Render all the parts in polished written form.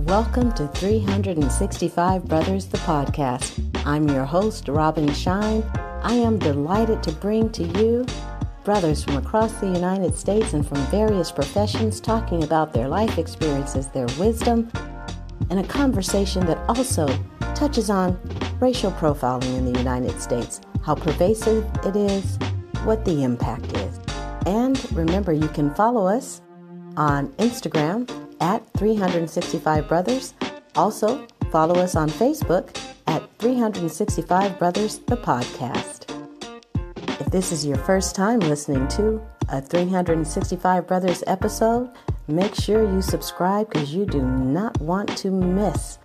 Welcome to 365 Brothers, the podcast. I'm your host, Robin Shine. I am delighted to bring to you brothers from across the United States and from various professions talking about their life experiences, their wisdom, and a conversation that also touches on racial profiling in the United States, how pervasive it is, what the impact is. And remember, you can follow us on Instagram at 365 Brothers. Also, follow us on Facebook at 365 Brothers, the podcast. If this is your first time listening to a 365 Brothers episode, make sure you subscribe because you do not want to miss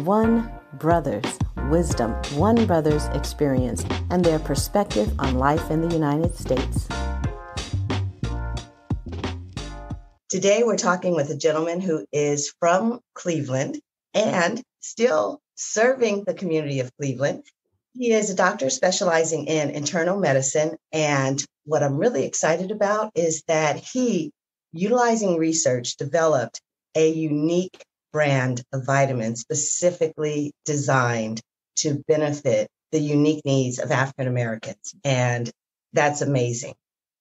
one brother's wisdom, one brother's experience, and their perspective on life in the United States. Today, we're talking with a gentleman who is from Cleveland and still serving the community of Cleveland. He is a doctor specializing in internal medicine. And what I'm really excited about is that he, utilizing research, developed a unique brand of vitamins specifically designed to benefit the unique needs of African Americans. And that's amazing.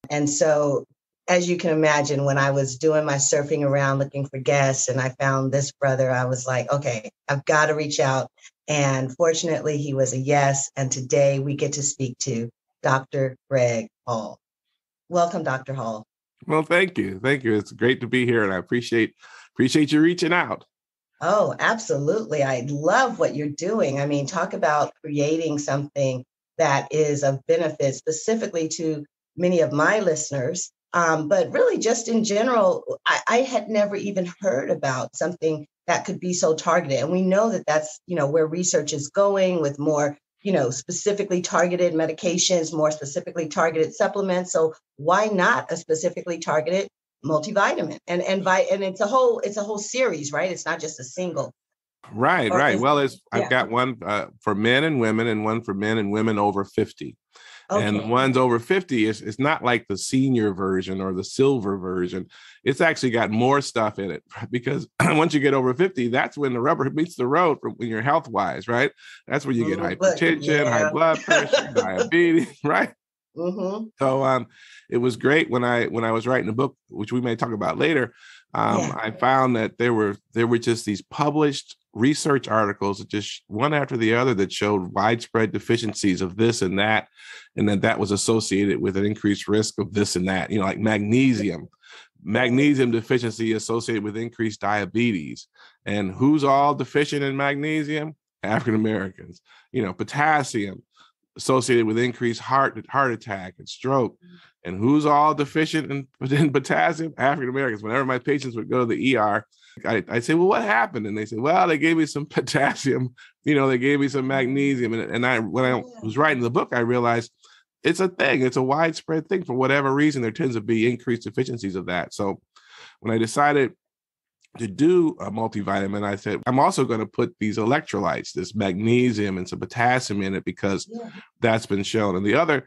And so, as you can imagine, when I was doing my surfing around looking for guests and I found this brother, I was like, okay, I've got to reach out. And fortunately, he was a yes. And today we get to speak to Dr. Greg Hall. Welcome, Dr. Hall. Well, thank you. Thank you. It's great to be here. And I appreciate you reaching out. Oh, absolutely. I love what you're doing. I mean, talk about creating something that is of benefit specifically to many of my listeners. But really just in general, I had never even heard about something that could be so targeted. And we know that that's, where research is going with more, specifically targeted medications, more specifically targeted supplements. So why not a specifically targeted multivitamin? And it's a whole series, right? It's not just a single. Right. Well, I've got one for men and women and one for men and women over 50. Okay. And the ones over 50 it's not like the senior version or the silver version. It's actually got more stuff in it because once you get over 50, that's when the rubber meets the road when you're health wise, right? That's where you get hypertension, high blood pressure, diabetes, right? Mm-hmm. So it was great when I was writing a book, which we may talk about later. I found that there were just these published research articles, just one after the other, that showed widespread deficiencies of this and that was associated with an increased risk of this and that. Like magnesium deficiency associated with increased diabetes. And who's all deficient in magnesium? African Americans. Potassium associated with increased heart attack and stroke. And who's all deficient in potassium? African Americans. Whenever my patients would go to the ER, I'd say, well, what happened? And they said, well, they gave me some potassium, they gave me some magnesium. And when I was writing the book, I realized it's a thing. It's a widespread thing. For whatever reason, there tends to be increased deficiencies of that. So when I decided to do a multivitamin, I said, I'm also going to put these electrolytes, this magnesium and some potassium in it, because that's been shown. And the other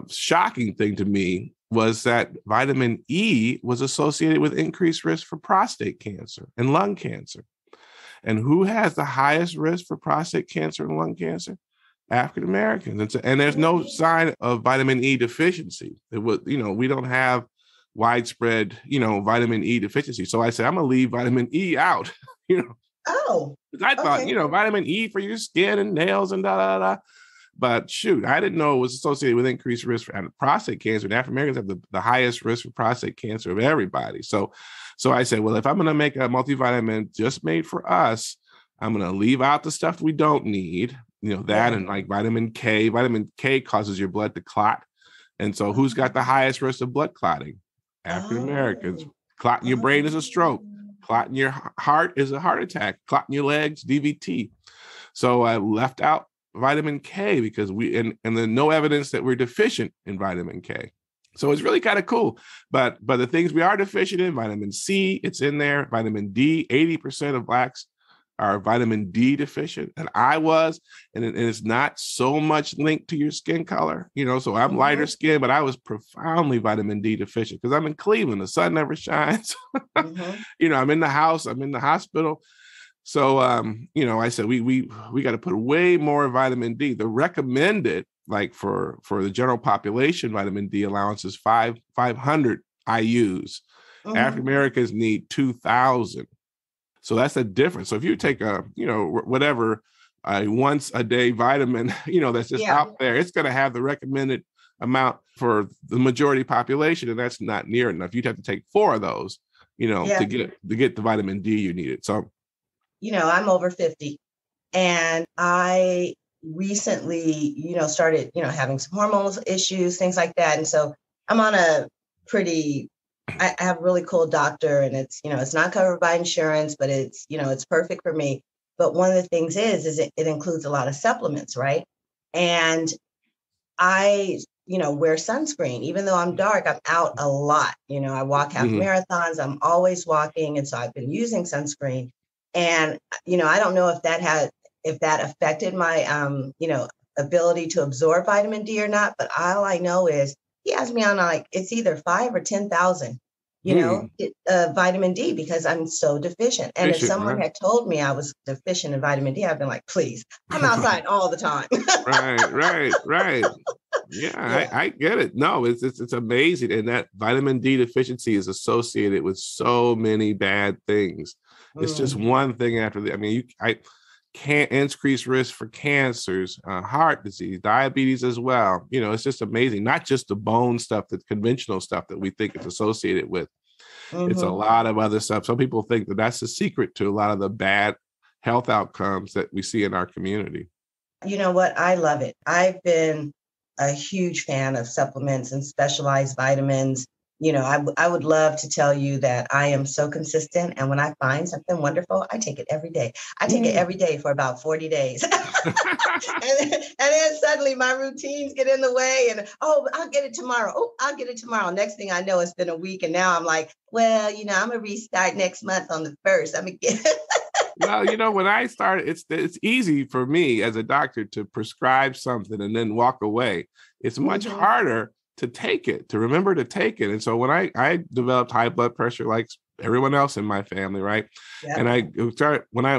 shocking thing to me was that vitamin E was associated with increased risk for prostate cancer and lung cancer. And who has the highest risk for prostate cancer and lung cancer? African Americans. And there's no sign of vitamin E deficiency. It was, we don't have widespread, vitamin E deficiency. So I said, I'm going to leave vitamin E out, Oh, I thought, vitamin E for your skin and nails and But shoot, I didn't know it was associated with increased risk for prostate cancer. And African Americans have the highest risk for prostate cancer of everybody. So I said, well, if I'm going to make a multivitamin just made for us, I'm going to leave out the stuff we don't need, and like vitamin K. Vitamin K causes your blood to clot. And so who's got the highest risk of blood clotting? African Americans. Clot in your brain is a stroke. Clot in your heart is a heart attack. Clot in your legs, DVT. So I left out vitamin K because and there's no evidence that we're deficient in vitamin K. So it's really kind of cool. But the things we are deficient in, vitamin C, it's in there. Vitamin D, 80% of Blacks are vitamin D deficient. And I was, and it's not so much linked to your skin color, so I'm lighter skin, but I was profoundly vitamin D deficient because I'm in Cleveland. The sun never shines. I'm in the house, I'm in the hospital. So, I said, we got to put way more vitamin D. The recommended, like for the general population, vitamin D allowance is 500 IUs. African Americans need 2,000. So that's a difference. So if you take whatever once a day vitamin, that's just out there, it's going to have the recommended amount for the majority population, and that's not near enough. You'd have to take 4 of those, to get the vitamin D you needed. So, I'm over 50, and I recently, started, having some hormonal issues, things like that. And so I'm on I have a really cool doctor, and it's, it's not covered by insurance, but it's, it's perfect for me. But one of the things is it includes a lot of supplements, right? And I, wear sunscreen. Even though I'm dark, I'm out a lot. I walk half marathons, I'm always walking. And so I've been using sunscreen. And, I don't know if that affected my, ability to absorb vitamin D or not. But all I know is he has me on it's either 5 or 10,000, vitamin D, because I'm so deficient. And if someone had told me I was deficient in vitamin D, I'd been like, please, I'm outside all the time. Right. Yeah. I get it. No, it's amazing. And that vitamin D deficiency is associated with so many bad things. It's just one thing after the, I can't increase risk for cancers, heart disease, diabetes as well. It's just amazing. Not just the bone stuff, the conventional stuff that we think it's associated with. It's a lot of other stuff. Some people think that that's the secret to a lot of the bad health outcomes that we see in our community. You know what? I love it. I've been a huge fan of supplements and specialized vitamins. I would love to tell you that I am so consistent. And when I find something wonderful, I take it every day. I take it every day for about 40 days. and then suddenly my routines get in the way, and, I'll get it tomorrow. I'll get it tomorrow. Next thing I know, it's been a week. And now I'm like, well, I'm going to restart next month on the 1st. I'm going to get Well, when I started, it's easy for me as a doctor to prescribe something and then walk away. It's much harder to remember to take it. And so when I developed high blood pressure, like everyone else in my family, right? Yeah. And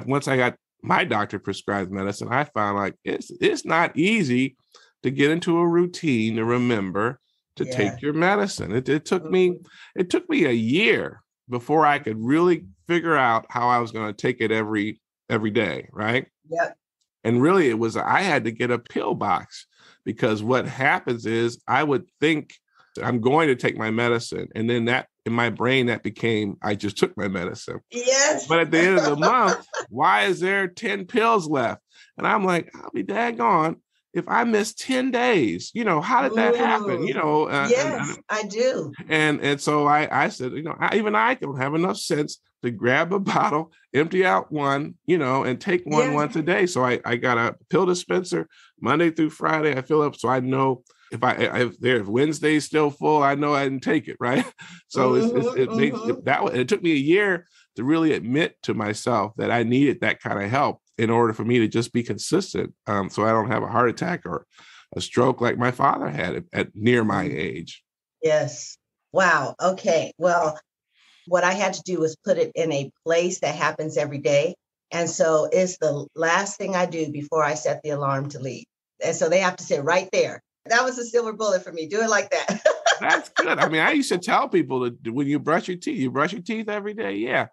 once I got my doctor prescribed medicine, I found like it's not easy to get into a routine to remember to take your medicine. It took me a year before I could really figure out how I was going to take it every day, right? Yep. And really I had to get a pill box, because what happens is I would think I'm going to take my medicine, and then that in my brain that became I just took my medicine. Yes. But at the end of the month, why is there 10 pills left? And I'm like, I'll be daggone if I miss 10 days. How did that happen? Yes, I do. And so I said, I don't have enough sense to grab a bottle, empty out one, and take one once a day. So I got a pill dispenser Monday through Friday. I fill up so I know if Wednesday's still full, I know I didn't take it, right? So it took me a year to really admit to myself that I needed that kind of help in order for me to just be consistent, so I don't have a heart attack or a stroke like my father had at near my age. Yes. Wow. Okay. Well, what I had to do was put it in a place that happens every day. And so it's the last thing I do before I set the alarm to leave. And so they have to sit right there. That was a silver bullet for me. Do it like that. That's good. I used to tell people that when you brush your teeth every day. Yeah.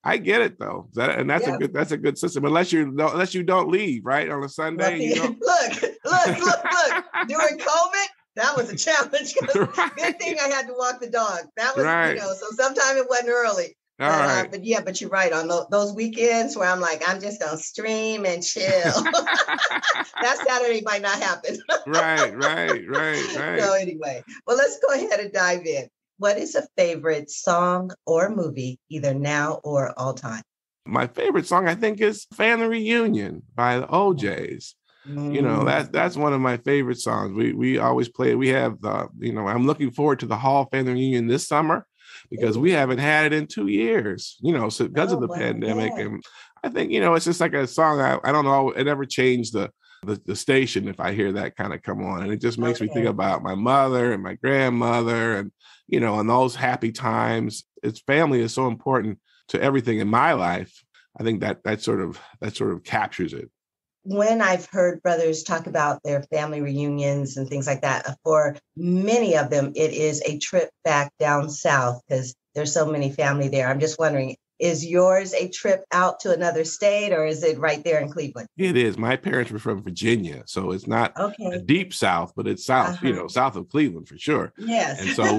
I get it though. That's a good system. Unless you don't leave, right? On a Sunday. Look. During COVID, that was a challenge. Right. Good thing I had to walk the dog. That was, right. So sometime it wasn't early. Right. But you're right. On those weekends where I'm like, I'm just going to stream and chill. That Saturday might not happen. Right. So anyway, well, let's go ahead and dive in. What is a favorite song or movie, either now or all time? My favorite song, I think, is Family Reunion by the OJs. That's one of my favorite songs. We always play it. We have I'm looking forward to the Hall Family Reunion this summer, because we haven't had it in 2 years, so because of the pandemic. Yeah. And I think, it's just like a song. I don't know. It never changed the station if I hear that kind of come on. And it just makes me think about my mother and my grandmother and, and those happy times. Family is so important to everything in my life. I think that sort of captures it. When I've heard brothers talk about their family reunions and things like that, for many of them, it is a trip back down south because there's so many family there. I'm just wondering, is yours a trip out to another state, or is it right there in Cleveland? It is. My parents were from Virginia, so it's not a deep south, but it's south, south of Cleveland for sure. Yes. And so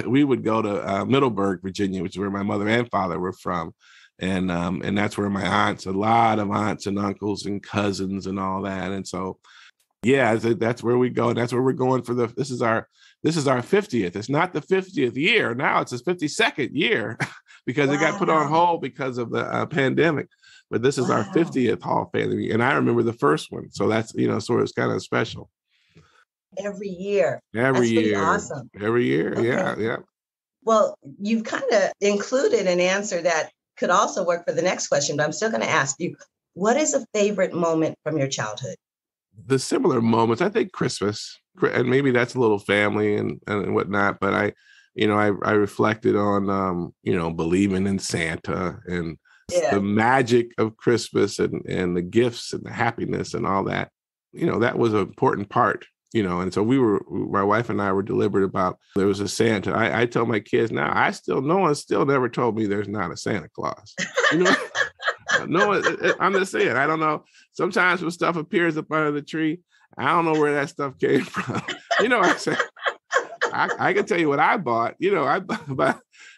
we would go to Middleburg, Virginia, which is where my mother and father were from. And that's where my a lot of aunts and uncles and cousins and all that. And so, yeah, that's where we go. And that's where we're going for this is our 50th. It's not the 50th year. Now it's his 52nd year because it got put on hold because of the pandemic. But this is our 50th Hall family. And I remember the first one. So that's, so it's kind of special. Every year. Every that's year. Awesome. Every year. Okay. Yeah. Well, you've kind of included an answer that could also work for the next question, but I'm still going to ask you, what is a favorite moment from your childhood? The similar moments, I think Christmas, and maybe that's a little family and whatnot, but I reflected on, believing in Santa and the magic of Christmas and the gifts and the happiness and all that, that was an important part. And so my wife and I were deliberate about there was a Santa. I tell my kids now, no one still never told me there's not a Santa Claus. No, I'm just saying, I don't know. Sometimes when stuff appears up under the tree, I don't know where that stuff came from. I say, I can tell you what I bought,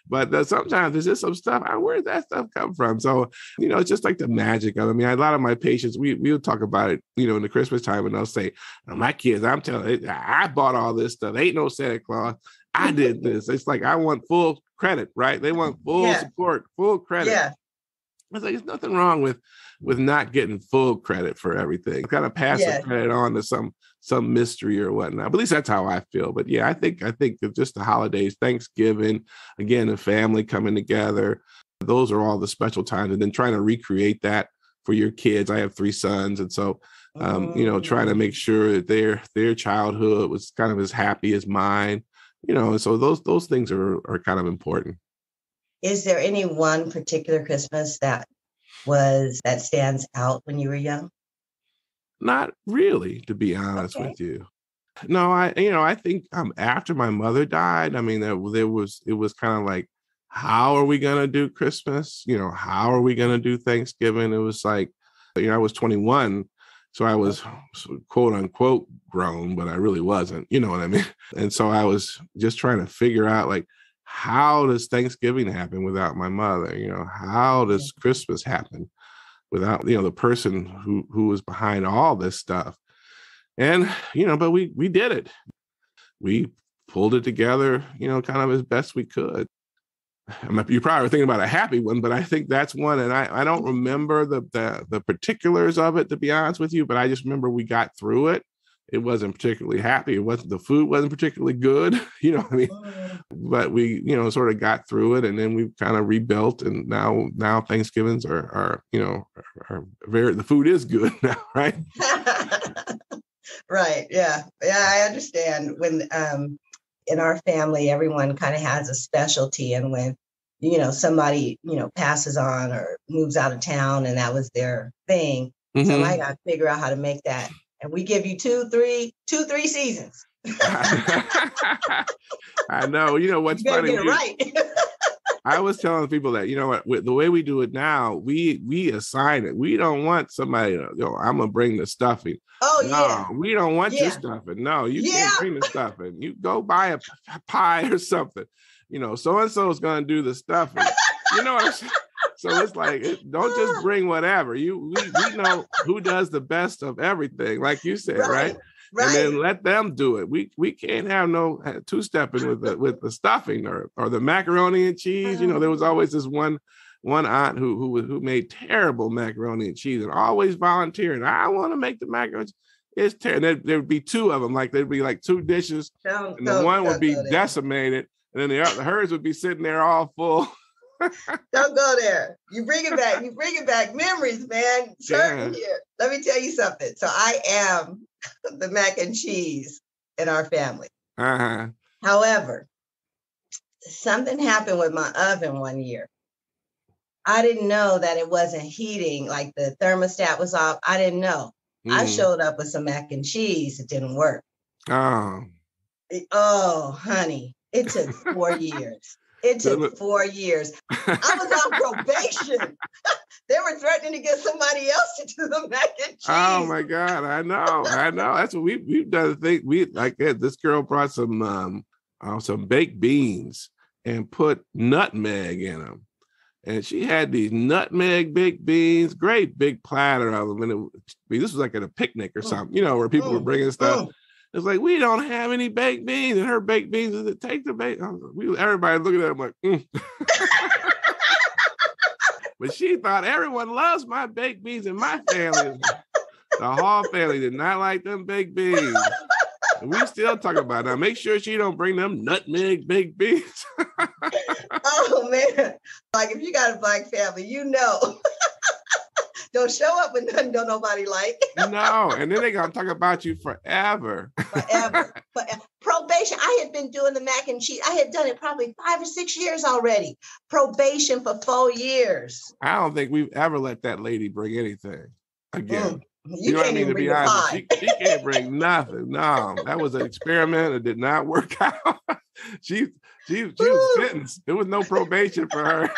but sometimes there's just some stuff. Where did that stuff come from? So, it's just like the magic of it. I mean, a lot of my patients, we'll talk about it, in the Christmas time, and they'll say, my kids, I'm telling you, I bought all this stuff. Ain't no Santa Claus. I did this. It's like, I want full credit, right? They want full support, full credit. Yeah. I was like, there's nothing wrong with not getting full credit for everything. Kind of pass the credit on to some mystery or whatnot. But at least that's how I feel. But yeah, I think just the holidays, Thanksgiving, again, the family coming together, those are all the special times. And then trying to recreate that for your kids. I have 3 sons. And so, trying to make sure that their childhood was kind of as happy as mine, and so those things are kind of important. Is there any one particular Christmas that stands out when you were young? Not really, to be honest with you. No, I think after my mother died, I mean, it was kind of like, how are we going to do Christmas? How are we going to do Thanksgiving? It was like, I was 21, so I was quote unquote grown, but I really wasn't, you know what I mean? And so I was just trying to figure out, like, how does Thanksgiving happen without my mother? How does Christmas happen without, the person who was behind all this stuff? And, but we did it. We pulled it together, kind of as best we could. You're probably thinking about a happy one, but I think that's one. And I don't remember the particulars of it, to be honest with you, but I just remember we got through it. It wasn't particularly happy. The food wasn't particularly good, what I mean? But we, sort of got through it, and then we kind of rebuilt. And now Thanksgivings are the food is good now, right? Right. Yeah. Yeah. I understand when, in our family, everyone kind of has a specialty. And when, somebody, passes on or moves out of town and that was their thing. Mm-hmm. So I got to figure out how to make that. And we give you 2-3 seasons. I know. What's funny? Right. I was telling people that, the way we do it now, we assign it. We don't want somebody, I'm going to bring the stuffing. Oh, no, yeah. We don't want your stuffing. No, you can't bring the stuffing. You go buy a pie or something. So-and-so is going to do the stuffing. You know what I'm saying? So it's like, don't just bring whatever. We know who does the best of everything, like you said, right? Right. And then let them do it. We can't have no two-stepping with the stuffing or the macaroni and cheese. There was always this one aunt who made terrible macaroni and cheese and always volunteering. I want to make the macaroni. It's terrible. There'd be 2 of them, like there'd be like 2 dishes, and the one would be decimated, and then hers would be sitting there all full. Don't go there. You bring it back. You bring it back. Memories, man. Certain here. Let me tell you something. So I am the mac and cheese in our family. Uh-huh. However, something happened with my oven one year. I didn't know that it wasn't heating, like the thermostat was off. I didn't know. I showed up with some mac and cheese. It didn't work. Oh, honey, it took 4 years. It took 4 years. I was on probation. They were threatening to get somebody else to do the mac and cheese. Oh my God, I know. That's what we've done. We like it. This girl brought some baked beans and put nutmeg in them. And she had these nutmeg baked beans, great big platter of them. And this was like at a picnic or something, where people were bringing stuff. It's like, we don't have any baked beans. And her baked beans, does it take the baked? Everybody looking at them like, But she thought everyone loves my baked beans in my family. The Hall family did not like them baked beans. And we still talk about it. Now, make sure she don't bring them nutmeg baked beans. Oh, man. Like, if you got a Black family, don't show up with nothing don't nobody like. No, and then they're going to talk about you forever. Forever. Probation. I had been doing the mac and cheese. I had done it probably 5 or 6 years already. Probation for 4 years. I don't think we've ever let that lady bring anything again. You know what I mean? To be honest, she can't bring nothing. No, that was an experiment. It did not work out. She was sentenced. There was no probation for her.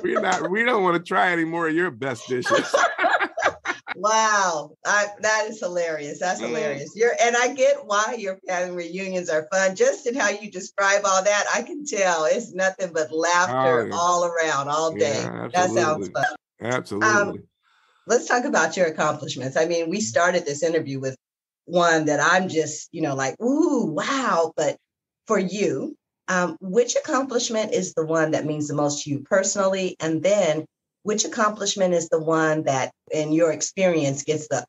We don't want to try any more of your best dishes. Wow, that is hilarious. That's hilarious. And I get why your family reunions are fun. Just in how you describe all that, I can tell it's nothing but laughter all around, all day. Yeah, that sounds fun. Absolutely. Let's talk about your accomplishments. I mean, we started this interview with one that I'm just, like, ooh, wow. But for you, which accomplishment is the one that means the most to you personally? And then which accomplishment is the one that in your experience gets the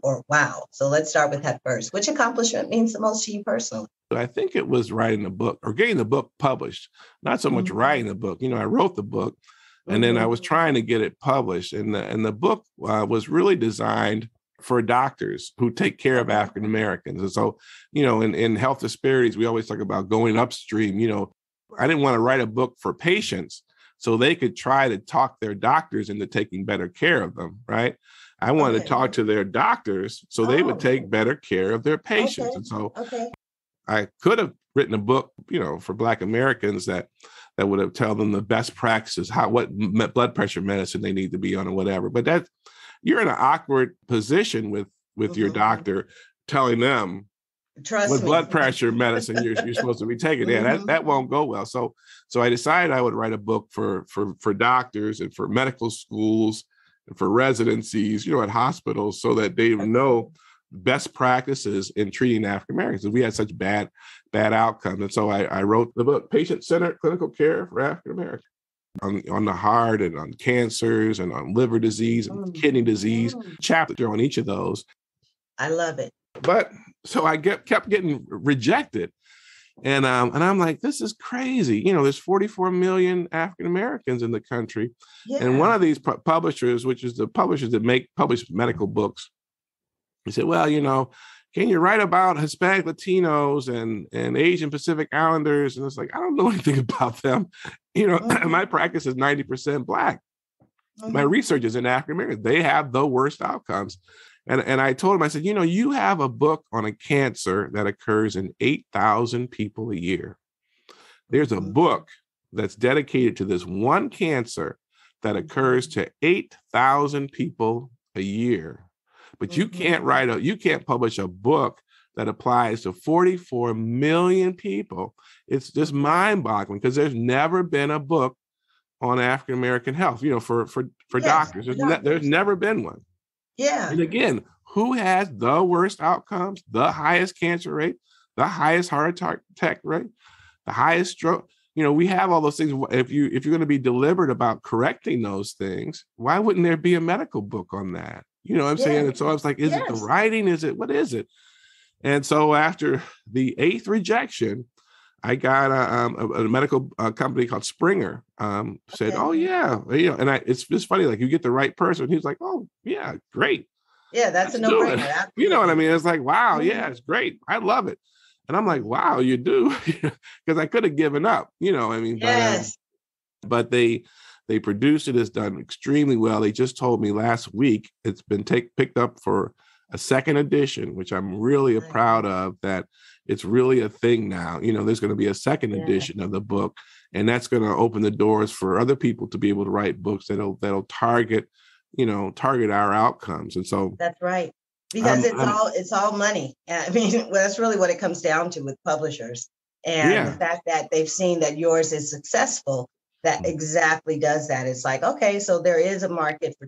or wow? So let's start with that first. Which accomplishment means the most to you personally? I think it was writing the book or getting the book published, not so much writing the book. I wrote the book. And then I was trying to get it published. And the book was really designed for doctors who take care of African Americans. And so, in health disparities, we always talk about going upstream. I didn't want to write a book for patients so they could try to talk their doctors into taking better care of them, right? I wanted to talk to their doctors so they would take better care of their patients. And so I could have written a book, for Black Americans that would have told them the best practices, what blood pressure medicine they need to be on or whatever. But you're in an awkward position with your doctor telling them what blood pressure medicine you're supposed to be taking. Yeah, that won't go well. So I decided I would write a book for doctors and for medical schools and for residencies, at hospitals, so that they know best practices in treating African Americans. We had such bad outcomes. And so I wrote the book, Patient-Centered Clinical Care for African Americans, on the heart and on cancers and on liver disease and kidney disease, chapter on each of those. I love it. But so I kept getting rejected. And I'm like, this is crazy. There's 44 million African Americans in the country. Yeah. And one of these publishers, which is the publishers that publish medical books, he said, well, can you write about Hispanic Latinos and Asian Pacific Islanders? And it's like, I don't know anything about them. My practice is 90% Black. My research is in African Americans. They have the worst outcomes. And I told him, I said, you have a book on a cancer that occurs in 8,000 people a year. There's a book that's dedicated to this one cancer that occurs to 8,000 people a year. But you can't you can't publish a book that applies to 44 million people. It's just mind-boggling because there's never been a book on African American health, for doctors. There's never been one. Yeah. And again, who has the worst outcomes, the highest cancer rate, the highest heart attack rate, the highest stroke? We have all those things. If you're going to be deliberate about correcting those things, why wouldn't there be a medical book on that? You know what I'm saying? And so I was like, is it the writing? What is it? And so after the 8th rejection, I got a medical company called Springer said, oh, yeah. And it's just funny, like you get the right person. He's like, oh, yeah, great. Yeah, that's a no-brainer. You know what I mean? It's like, wow, yeah, it's great. I love it. And I'm like, wow, you do? Because I could have given up, Yes. But they They produced it. It's done extremely well. They just told me last week it's been picked up for a second edition, which I'm really proud of, that it's really a thing now. There's going to be a second edition of the book, and that's going to open the doors for other people to be able to write books that'll target our outcomes. And so that's right. Because it's all money. I mean, well, that's really what it comes down to with publishers. And the fact that they've seen that yours is successful, that exactly does that. It's like, okay, so there is a market for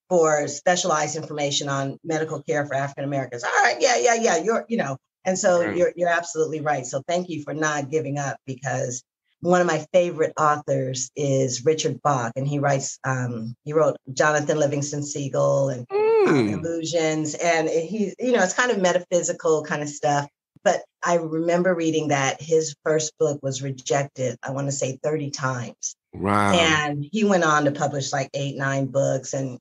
for specialized information on medical care for African Americans. All right, yeah. And so you're absolutely right. So thank you for not giving up, because one of my favorite authors is Richard Bach, and he wrote Jonathan Livingston Seagull and Illusions, and it's kind of metaphysical kind of stuff. But I remember reading that his first book was rejected, I want to say 30 times. Wow. And he went on to publish like 8-9 books, and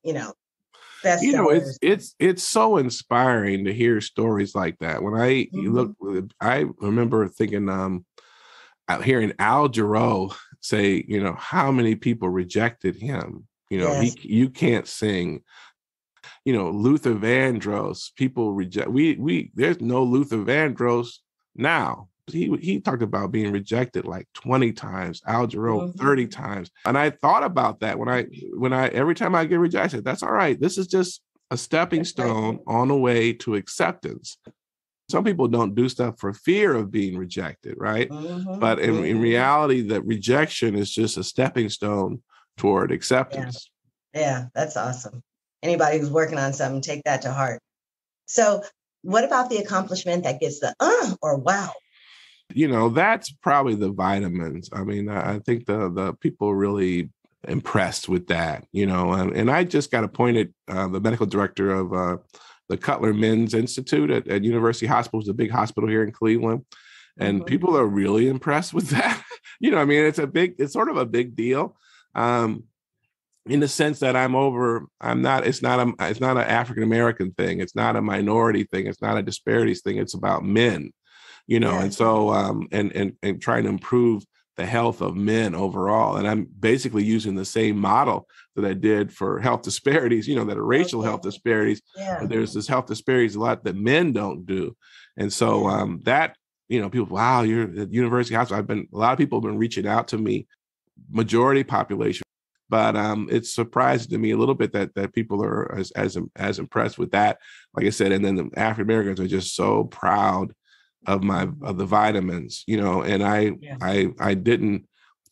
bestsellers. It's so inspiring to hear stories like that. When I I remember thinking, hearing Al Jarreau say, how many people rejected him. You can't sing. Luther Vandross, people reject. There's no Luther Vandross now. He talked about being rejected like 20 times, Al Jarreau 30 times. And I thought about that when I every time I get rejected, I said, that's all right. This is just a stepping stone on the way to acceptance. Some people don't do stuff for fear of being rejected, right? But in reality, that rejection is just a stepping stone toward acceptance. Yeah, that's awesome. Anybody who's working on something, take that to heart. So what about the accomplishment that gets the or wow? That's probably the vitamins. I mean, I think the people are really impressed with that, and I just got appointed the medical director of the Cutler Men's Institute at University Hospital, is a big hospital here in Cleveland. And people are really impressed with that. It's sort of a big deal. In the sense that it's not an African-American thing. It's not a minority thing. It's not a disparities thing. It's about men, and so, and trying to improve the health of men overall. And I'm basically using the same model that I did for health disparities, that are racial health disparities, but there's this health disparities a lot that men don't do. And so that, people, wow, you're at University Hospital. A lot of people have been reaching out to me, majority population, but it's surprising to me a little bit that people are as impressed with that, like I said. And then the African Americans are just so proud of the vitamins, and I didn't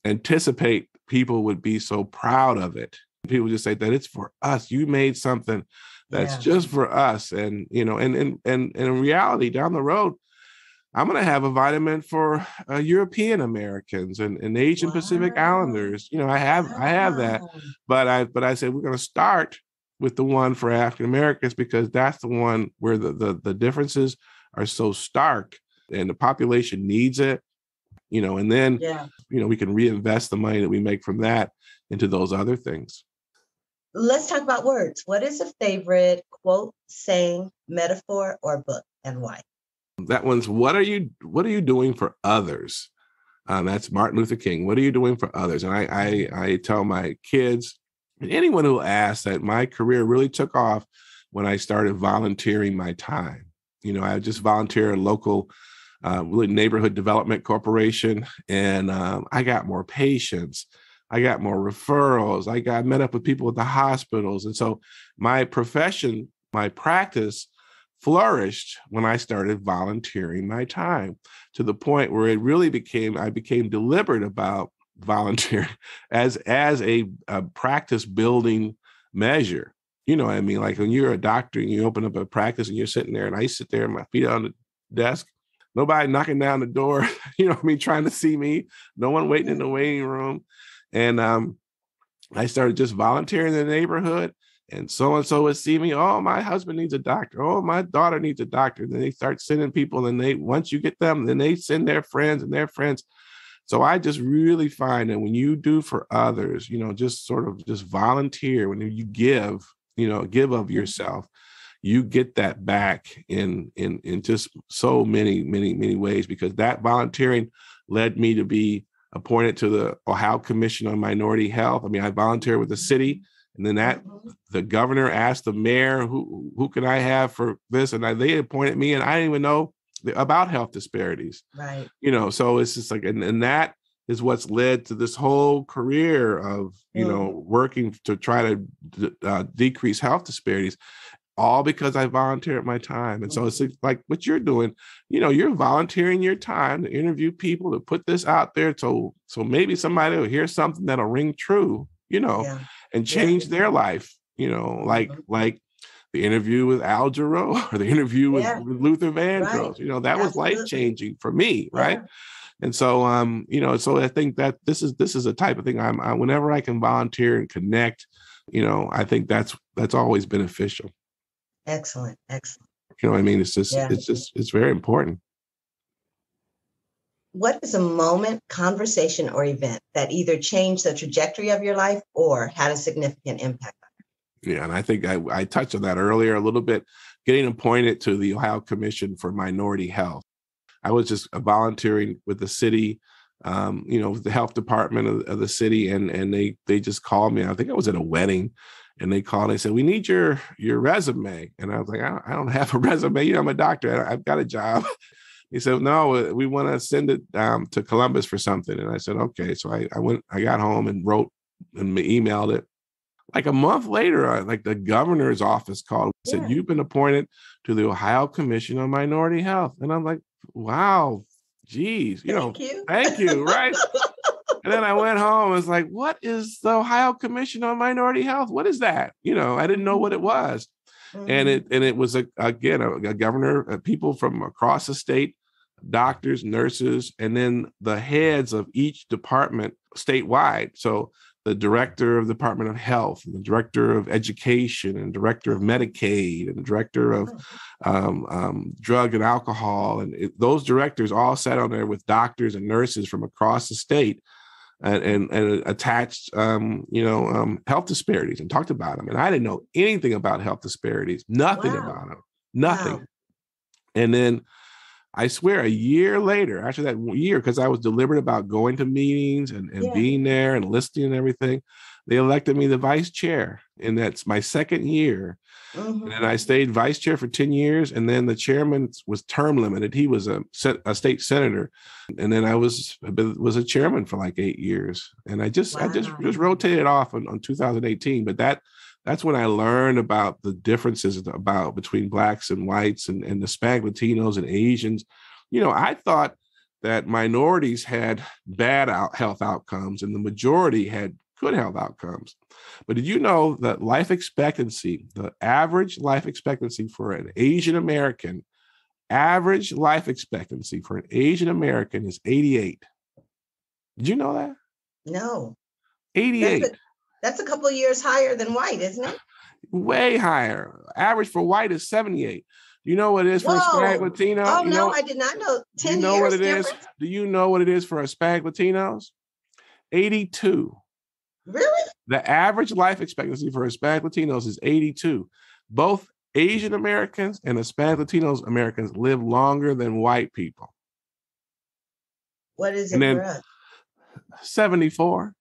anticipate people would be so proud of it. People just say that it's for us. You made something that's just for us. And, and in reality, down the road, I'm going to have a vitamin for European Americans and Asian Pacific Islanders. I have that, but I said, we're going to start with the one for African Americans, because that's the one where the differences are so stark and the population needs it, and then, we can reinvest the money that we make from that into those other things. Let's talk about words. What is a favorite quote, saying, metaphor, or book, and why? That one's, what are you doing for others? That's Martin Luther King. What are you doing for others? And I tell my kids and anyone who asks that my career really took off when I started volunteering my time. I just volunteer at a local neighborhood development corporation, and I got more patients. I got more referrals. I met up with people at the hospitals. And so my profession, my practice flourished when I started volunteering my time, to the point where it really I became deliberate about volunteering as a practice building measure. You know what I mean? Like when you're a doctor and you open up a practice and you're sitting there, and I sit there and my feet on the desk, nobody knocking down the door, trying to see me, no one waiting in the waiting room. And I started just volunteering in the neighborhood, and so-and-so would see me. Oh, my husband needs a doctor. Oh, my daughter needs a doctor. And then they start sending people, and once you get them, then they send their friends and their friends. So I just really find that when you do for others, just sort of just volunteer, when you give of yourself, you get that back in just so many, many, many ways, because that volunteering led me to be appointed to the Ohio Commission on Minority Health. I mean, I volunteered with the city, and then the governor asked the mayor, who can I have for this? And they appointed me, and I didn't even know about health disparities. Right. So it's just like, and that is what's led to this whole career of, working to try to decrease health disparities, all because I volunteered my time. And so it's like what you're doing, you're volunteering your time to interview people, to put this out there. So maybe somebody will hear something that'll ring true, and change their life, like the interview with Al Jarreau or the interview with Luther Vandross, that was life-changing for me. Right. And so, so I think that this is a type of thing I whenever I can volunteer and connect, I think that's always beneficial. Excellent. You know what I mean? It's just, it's very important. What is a moment, conversation, or event that either changed the trajectory of your life or had a significant impact on it? Yeah, and I think I touched on that earlier a little bit, getting appointed to the Ohio Commission for Minority Health. I was just volunteering with the city, the health department of the city, and they just called me. I think I was at a wedding, and they called. They said, "We need your resume." And I was like, "I don't have a resume. I'm a doctor. I've got a job." He said, "No, we want to send it to Columbus for something." And I said, "Okay." So I got home and wrote and emailed it. Like a month later, like the governor's office called and said, "You've been appointed to the Ohio Commission on Minority Health." And I'm like, "Wow, geez, thank you, right?" And then I went home. I was like, "What is the Ohio Commission on Minority Health? What is that?" I didn't know what it was. And it was a governor, people from across the state, doctors, nurses, and then the heads of each department statewide. So the director of the Department of Health, and the director of education, and director of Medicaid, and the director of drug and alcohol. And those directors all sat on there with doctors and nurses from across the state and attached, health disparities and talked about them. And I didn't know anything about health disparities, nothing about them, nothing. Wow. And then I swear a year later, after that year, because I was deliberate about going to meetings and being there and listening and everything, they elected me the vice chair. And that's my second year. And then I stayed vice chair for 10 years. And then the chairman was term limited. He was a state senator. And then I was a chairman for like 8 years. And I just rotated off on 2018. But that's when I learned about the differences between Blacks and whites and Hispanic Latinos and Asians. I thought that minorities had bad health outcomes and the majority had good health outcomes. But did you know that the average life expectancy for an Asian American, is 88? Did you know that? No. 88. That's a couple of years higher than white, isn't it? Way higher. Average for white is 78. Do you know what it is for Hispanic Latino? Oh, no, I did not know. 10 years what it difference? is? Do you know what it is for Hispanic Latinos? 82. Really? The average life expectancy for Hispanic Latinos is 82. Both Asian Americans and Hispanic Latinos Americans live longer than white people. What is it for us? 74.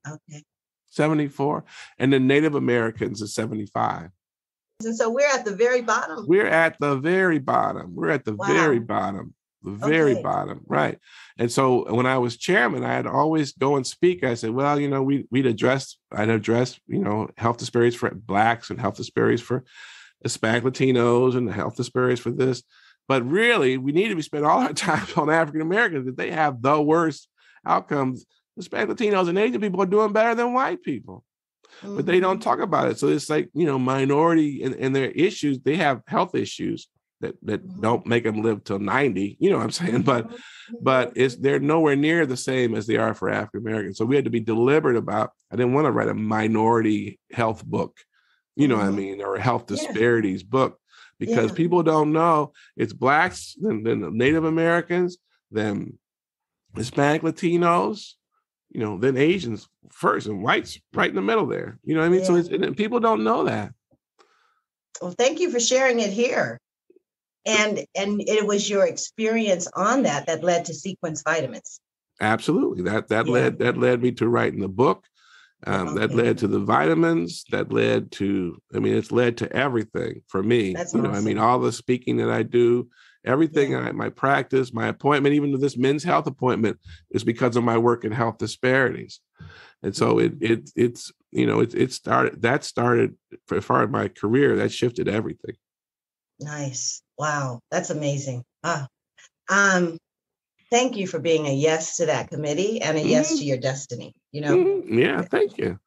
Okay. 74. And then Native Americans is 75. And so we're at the very bottom. We're at the very bottom. Very bottom. Bottom. Right. And so when I was chairman, I had always go and speak. I said, well, I'd address, health disparities for Blacks and health disparities for Hispanic Latinos and the health disparities for this. But really, we need to spend all our time on African Americans because they have the worst outcomes. Hispanic Latinos and Asian people are doing better than white people, but they don't talk about it. So it's like, minority and their issues, they have health issues that don't make them live till 90, you know what I'm saying? But they're nowhere near the same as they are for African Americans. So we had to be deliberate about, I didn't want to write a minority health book, what I mean, or a health disparities book, because people don't know it's Blacks, then Native Americans, then Hispanic Latinos, then Asians first and whites right in the middle there. You know what I mean? So people don't know that. Well, thank you for sharing it here. And it was your experience on that led to Sequence Vitamins. Absolutely. That Yeah. led me to writing the book. That led to the vitamins. That led to, it's led to everything for me. That's awesome. awesome. All the speaking that I do, everything, my practice, my appointment, even to this men's health appointment, is because of my work in health disparities. And so it started as far as my career, that shifted everything. Nice. Wow. That's amazing. Thank you for being a yes to that committee and a yes to your destiny, Yeah, thank you.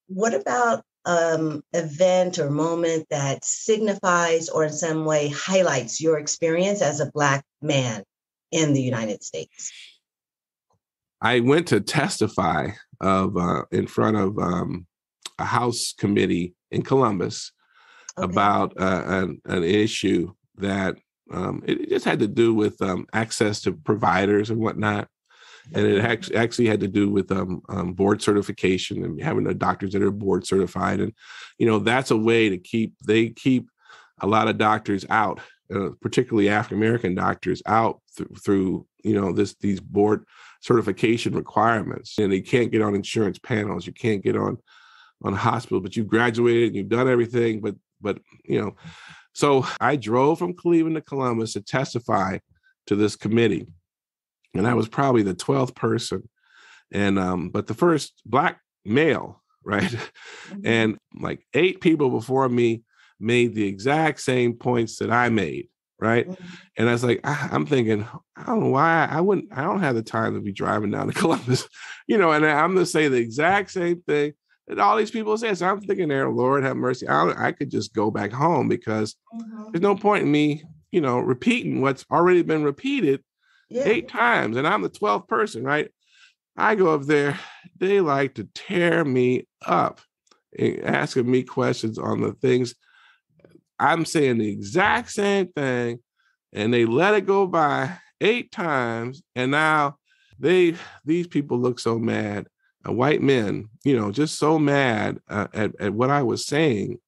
What about event or moment that signifies or in some way highlights your experience as a Black man in the United States? I went to testify in front of a House committee in Columbus about an issue that it just had to do with access to providers and whatnot. And it actually had to do with board certification and having the doctors that are board certified. And, that's a way to keep a lot of doctors out, particularly African-American doctors out through these board certification requirements. And they can't get on insurance panels. You can't get on hospital, but you've graduated and you've done everything. But so I drove from Cleveland to Columbus to testify to this committee. And I was probably the 12th person, and but the first Black male, right? And like 8 people before me made the exact same points that I made, right? And I was like, I'm thinking, I don't know why I don't have the time to be driving down to Columbus, and I'm going to say the exact same thing that all these people say. So I'm thinking there, Lord have mercy. I could just go back home because there's no point in me, repeating what's already been repeated 8 times, and I'm the 12th person, right? I go up there, they like to tear me up, asking me questions on the things I'm saying the exact same thing, and they let it go by 8 times, and now these people look so mad, white men, just so mad at what I was saying,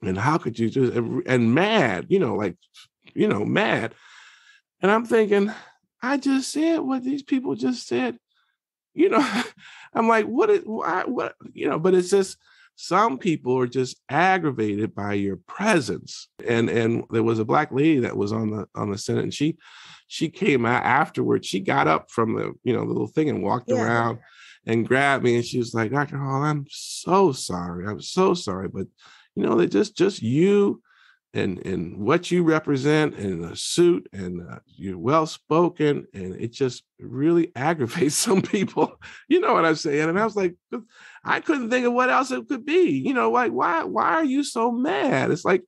and how could you just, and mad, mad, and I'm thinking, I just said what these people just said, I'm like, what, but it's just, some people are just aggravated by your presence. And there was a Black lady that was on the Senate, and she came out afterwards. She got up from the, the little thing and walked around and grabbed me. And she was like, Dr. Hall, I'm so sorry. I'm so sorry. But, they just you and what you represent in a suit, and you're well-spoken, and it just really aggravates some people. You know what I'm saying? And I was like, I couldn't think of what else it could be. Like, why are you so mad? It's like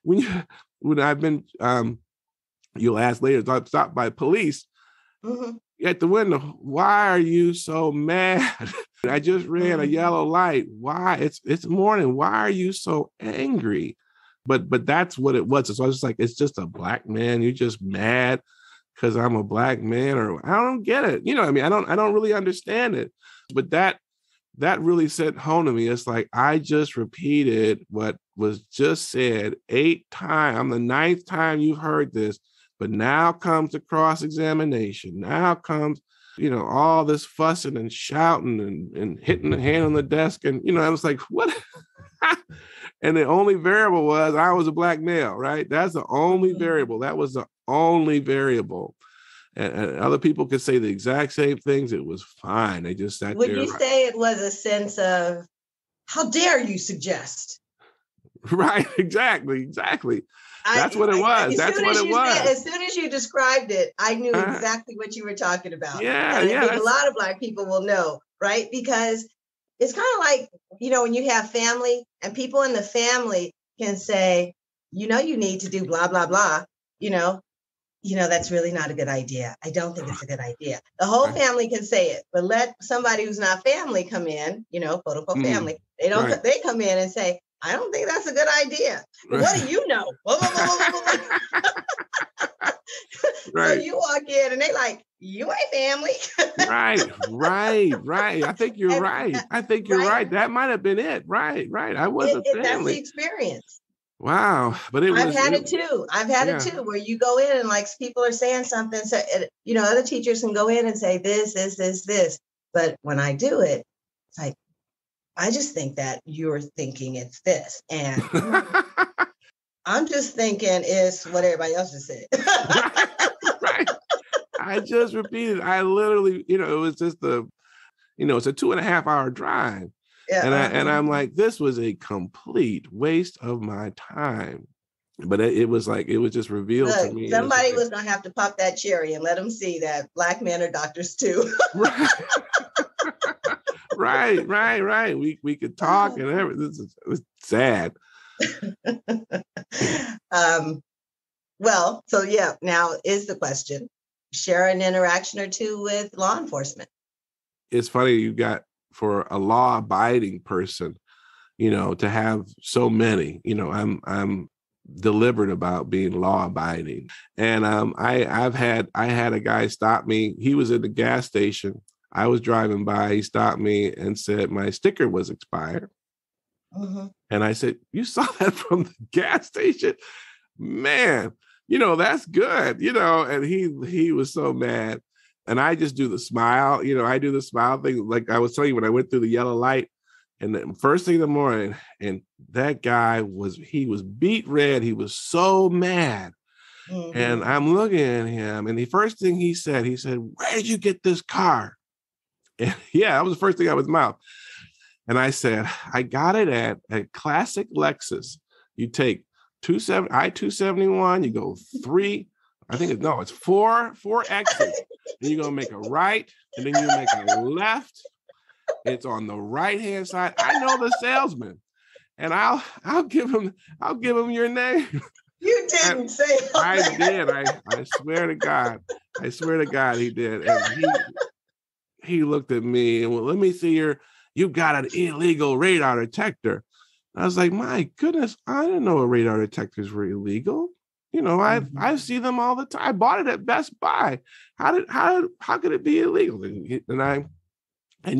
when I've been, you'll ask later, stopped by police at the window, why are you so mad? I just ran a yellow light. Why? It's morning. Why are you so angry? But that's what it was. So I was just like, it's just a Black man. You're just mad because I'm a Black man, or I don't get it. I don't really understand it. But that really sent home to me. It's like, I just repeated what was just said 8 times. I'm the 9th time you've heard this, but now comes the cross-examination. Now comes, all this fussing and shouting and hitting the hand on the desk. And, I was like, what? And the only variable was I was a Black male, right? That's the only variable. That was the only variable. And other people could say the exact same things. It was fine. They just sat there. Would you say it was a sense of, how dare you suggest? Right, exactly. That's what it was. That's what it was. As soon as you described it, I knew exactly what you were talking about. Yeah, and I think a lot of Black people will know, right? Because it's kind of like, when you have family and people in the family can say, you need to do blah, blah, blah, that's really not a good idea. I don't think it's a good idea. The whole family can say it, but let somebody who's not family come in, quote unquote family. They don't, they come in and say, I don't think that's a good idea. Right. What do you know? So you walk in and they like, you ain't family. Right. I think you're right. That might have been it. Right. I wasn't family. That's the experience. Wow. But I've had it too, where you go in and like people are saying something. So, other teachers can go in and say this. But when I do it, it's like, I just think that you're thinking it's this. And I'm just thinking it's what everybody else has said. Right. I just repeated. I literally, it was just it's a 2.5 hour drive. Yeah, and I'm like, this was a complete waste of my time. But it was just revealed to me. Somebody was going to have to pop that cherry and let them see that Black men are doctors too. Right. We could talk and everything. It's sad. Well, so yeah, now is the question. Share an interaction or two with law enforcement. It's funny you got for a law-abiding person, to have so many. I'm deliberate about being law-abiding, and I had a guy stop me. He was at the gas station. I was driving by. He stopped me and said my sticker was expired. Mm-hmm. And I said, "You saw that from the gas station, man? That's good." And he was so mad. And I just do the smile, I do the smile thing. Like I was telling you, when I went through the yellow light and the first thing in the morning, and that guy was beat red. He was so mad. Mm-hmm. And I'm looking at him. And the first thing he said, "Where did you get this car?" And yeah, that was the first thing out of his mouth. And I said, "I got it at a classic Lexus. You take I-271, you go 3, it's 4 exits. And you're going to make a right, and then you make a left. It's on the right-hand side. I know the salesman, and I'll give him your name." You didn't say that. I did. I swear to God. He did. And he looked at me and, "Well, let me see you got an illegal radar detector." I was like, my goodness, I didn't know radar detectors were illegal. I see them all the time. I bought it at Best Buy. How could it be illegal? And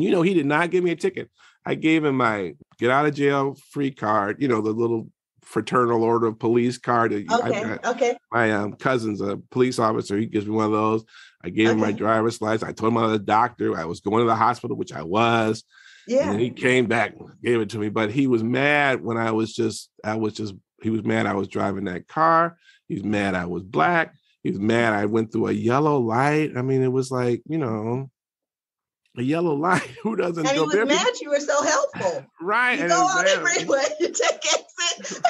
he did not give me a ticket. I gave him my get out of jail free card, the little fraternal order of police card. Okay. My cousin's a police officer. He gives me one of those. I gave him my driver's license. I told him I was a doctor. I was going to the hospital, which I was. Yeah. And he came back, gave it to me, but he was mad when he was mad I was driving that car. He was mad I was Black. He was mad I went through a yellow light. I mean, it was like, a yellow light. Who doesn't? And he was mad you were so helpful. Right. You go on the freeway, you take exit.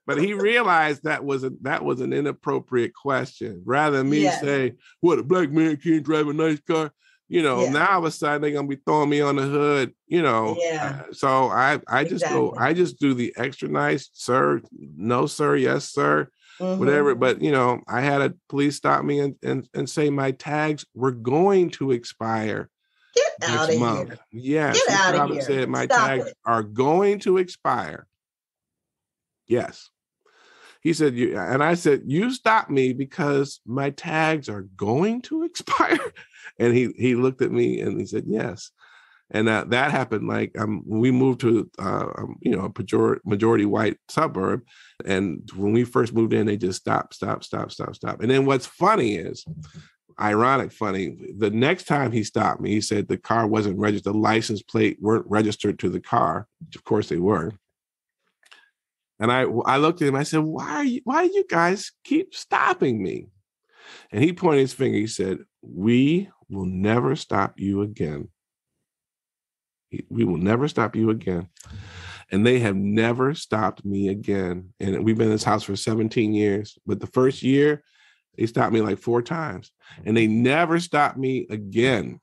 But he realized that was an inappropriate question. Rather than me say, "What, a Black man can't drive a nice car?" Now all of a sudden they're gonna be throwing me on the hood. So I just do the extra nice, "Sir, no sir, yes sir," whatever. But I had a police stop me and say my tags were going to expire. Get out of here. Yes, get out of here. Said my tags are going to expire. Yes. He said, and I said, "You stopped me because my tags are going to expire." And he looked at me and he said, "Yes." And that happened like we moved to a majority white suburb, and when we first moved in, they just stop. And then what's funny is, the next time he stopped me, he said the car wasn't registered, the license plate weren't registered to the car, which of course they were. And I looked at him, I said, why do you guys keep stopping me? And he pointed his finger, he said, "We will never stop you again. We will never stop you again." And they have never stopped me again. And we've been in this house for 17 years. But the first year, they stopped me like 4 times. And they never stopped me again.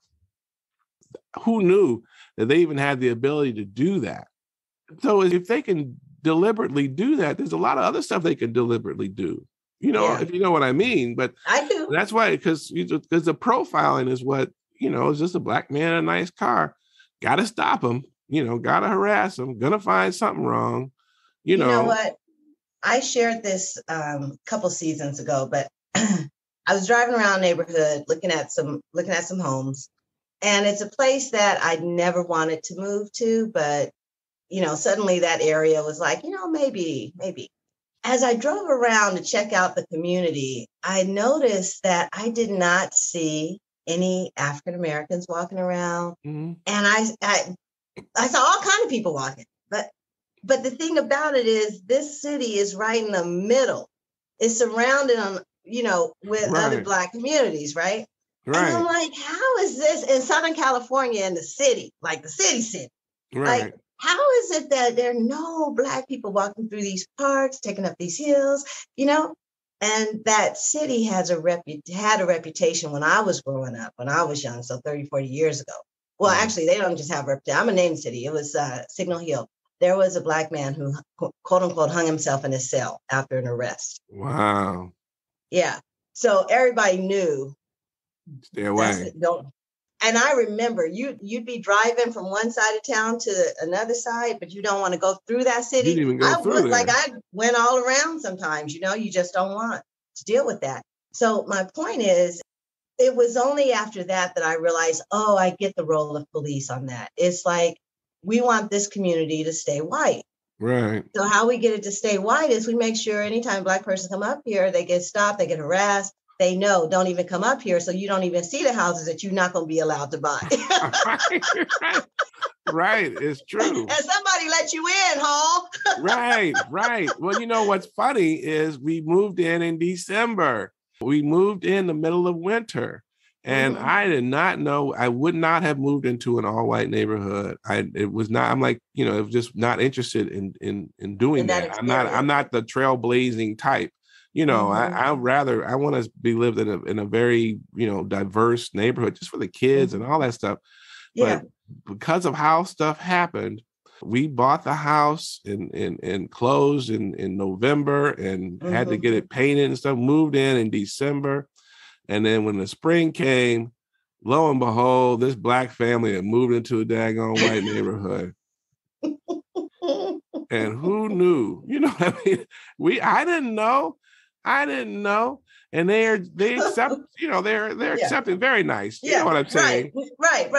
Who knew that they even had the ability to do that? So if they can deliberately do that, there's a lot of other stuff they can deliberately do. If you know what I mean. But I do. That's why, because the profiling is what, is just a Black man in a nice car. Got to stop him, got to harass him, gonna find something wrong. You know what? I shared this a couple seasons ago, but I was driving around the neighborhood looking at some homes, and it's a place that I never wanted to move to, but suddenly that area was like, maybe. As I drove around to check out the community, I noticed that I did not see any African Americans walking around. Mm-hmm. And I saw all kinds of people walking. But the thing about it is this city is right in the middle. It's surrounded on, with other Black communities, right? Right. And I'm like, how is this in Southern California in the city, like the city? Right. Like, how is it that there are no Black people walking through these parks, taking up these hills, And that city had a reputation when I was growing up, when I was young, so 30, 40 years ago. Well, actually, they don't just have a reputation. I'm a named city. It was Signal Hill. There was a Black man who, quote unquote, hung himself in his cell after an arrest. Wow. Yeah. So everybody knew. Stay away. And I remember you'd be driving from one side of town to another side, but you don't want to go through that city. You didn't even go through there. Like I went all around sometimes, you just don't want to deal with that. So my point is, it was only after that I realized, I get the role of police on that. It's like, we want this community to stay white. Right. So how we get it to stay white is we make sure anytime Black person come up here, they get stopped, they get harassed. They know, don't even come up here. So you don't even see the houses that you're not going to be allowed to buy. Right. It's true. And somebody let you in, Hall. Right. Well, what's funny is we moved in December. We moved in the middle of winter. And I did not know, I would not have moved into an all-white neighborhood. It was just not interested in doing that. I'm not the trailblazing type. I want to be lived in a very, diverse neighborhood just for the kids and all that stuff. Yeah. But because of how stuff happened, we bought the house and closed in November and had to get it painted and stuff, moved in December. And then when the spring came, lo and behold, this Black family had moved into a daggone white neighborhood. And who knew? I didn't know. And they accept, they're accepting, very nice. You know what I'm saying? Right.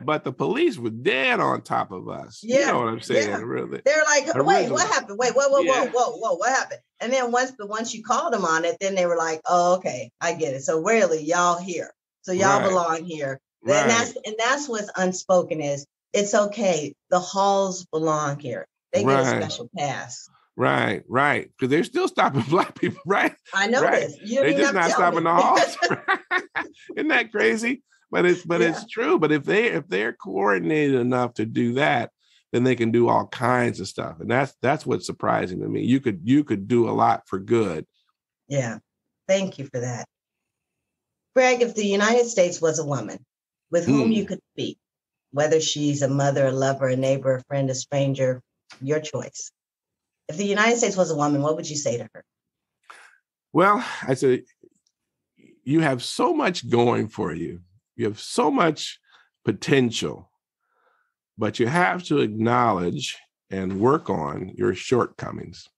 But the police were dead on top of us. Yeah. You know what I'm saying? Yeah. Really. They're like, wait, what happened? Wait, whoa, what happened? And then once you called them on it, then they were like, oh, okay, I get it. So really, y'all here. So y'all belong here. Right. And that's what's unspoken is, it's okay. The Halls belong here. They get a special pass. Right. Because they're still stopping Black people, right? I know this. They're just not stopping the Halls. Isn't that crazy? But it's true. But if they're coordinated enough to do that, then they can do all kinds of stuff. And that's what's surprising to me. You could do a lot for good. Yeah. Thank you for that. Greg, if the United States was a woman with whom you could speak, whether she's a mother, a lover, a neighbor, a friend, a stranger, your choice. If the United States was a woman, what would you say to her? Well, I say, you have so much going for you. You have so much potential, but you have to acknowledge and work on your shortcomings.